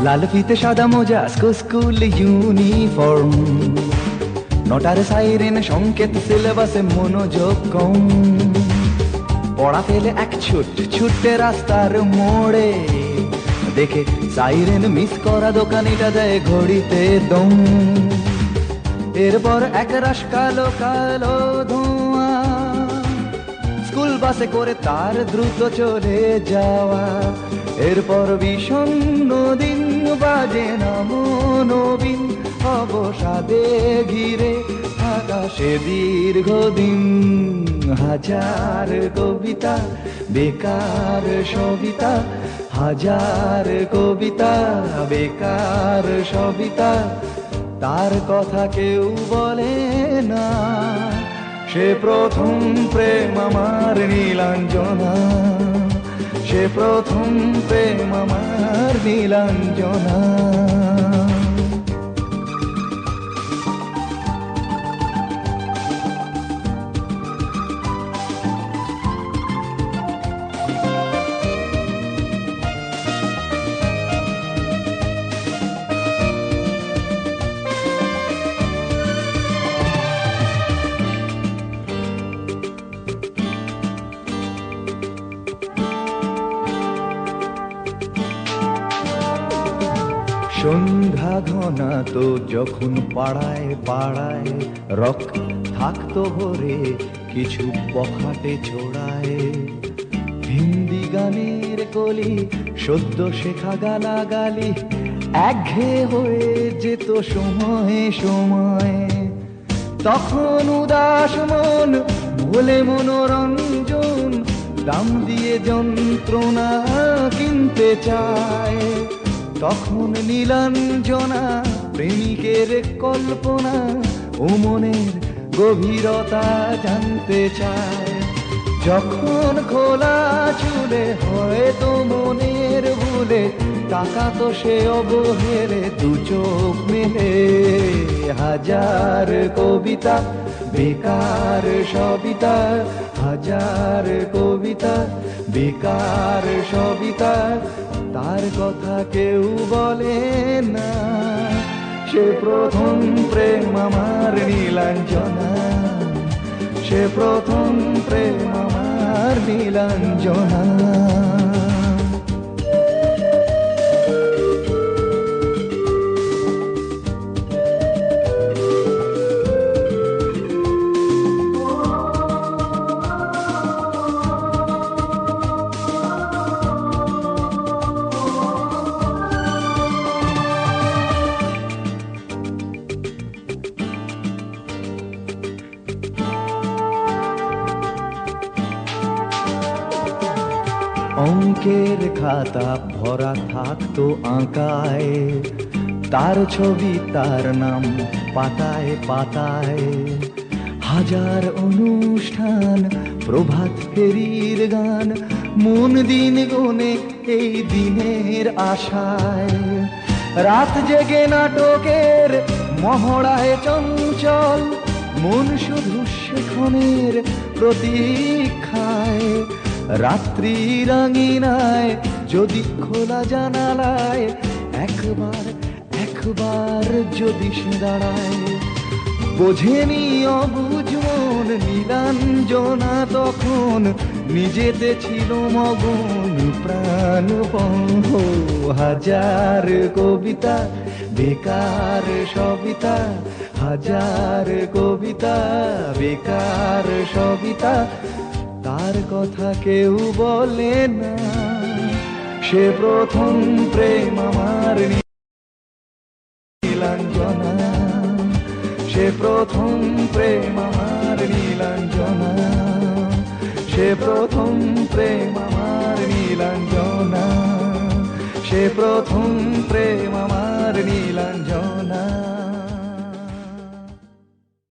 লাল ফিতে সাদা মোজা স্কুল ইউনিফর্ম, নটার সাইরেন সংকেত সিলেবাসে মনোযোগ কম। পড়া ফেলে এক ছুটে রাস্তার মোড়ে, দেখে সাইরেন মিস করা দোকানিটা দেয় ঘড়িতে দম। এরপর এক রাশ কালো কালো ধোঁয়া, স্কুল বাসে করে তার দ্রুত চলে যাওয়া। এরপর বিষণ্ণ দিন বাজে না মনোবিন, অবসাদে ঘিরে আকাশে দীর্ঘদিন। হাজার কবিতা বেকার সবিতা, হাজার কবিতা বেকার সবিতা, তার কথা কেউ বলে না। সে প্রথম প্রেম আমার নীলাঞ্জনা, সে প্রথম প্রেম আমার নীলাঞ্জনা। সন্ধ্যা ঘনা তো যখন পাড়ায় পাড়ায় রক থাকতো ভরে কিছু বখাটে ছোড়ায়। হিন্দি গানের কলি সদ্য শেখা গালাগালি একঘেয়ে হয়ে যেত সময়ে সময়ে। তখন উদাস মন ভোলে মনোরঞ্জন, দাম দিয়ে যন্ত্রণা কিনতে চায়। তখন নীলাঞ্জনা প্রেমিকের কল্পনা ও মনের গভীরতা জানতে চায়। যখন খোলা চুলে হয়তো মনের ভুলে, টাকা তো সে অবহেলে দু চোখ মেলে। হাজার কবিতা বেকার সবিতা, হাজার কবিতা বেকার সবিতা, তার কথা কেউ বলে না। সে প্রথম প্রেম আমার নীলাঞ্জনা, সে প্রথম প্রেম আমার নীলাঞ্জনা। অঙ্কের খাতা ভরা থাকতো আঁকায়, তার ছবি তার নাম পাতায় পাতায়। হাজার অনুষ্ঠান প্রভাত ফেরির গান, মন দিন গুনে এই দিনের আশায়। রাত জেগে নাটকের মহড়ায় চঞ্চল, মন শুধু সেখানের প্রতীক্ষায়। রাত্রি রাঙিনায় যদি খোলা জানালায় একবার একবার যদি সে দাঁড়ায়। বোঝেনি অবুঝ মন নীলাঞ্জনা তখন, নিজেতে ছিল মগন প্রাণপণ। হাজার কবিতা বেকার সবিতা, হাজার কবিতা বেকার সবিতা, তার কথা কেউ বলে না। সে প্রথম প্রেম আমার নীলাঞ্জনা, সে প্রথম প্রেম আমার নীলাঞ্জনা, সে প্রথম প্রেম আমার নীলাঞ্জনা, সে প্রথম প্রেম আমার নীলাঞ্জনা।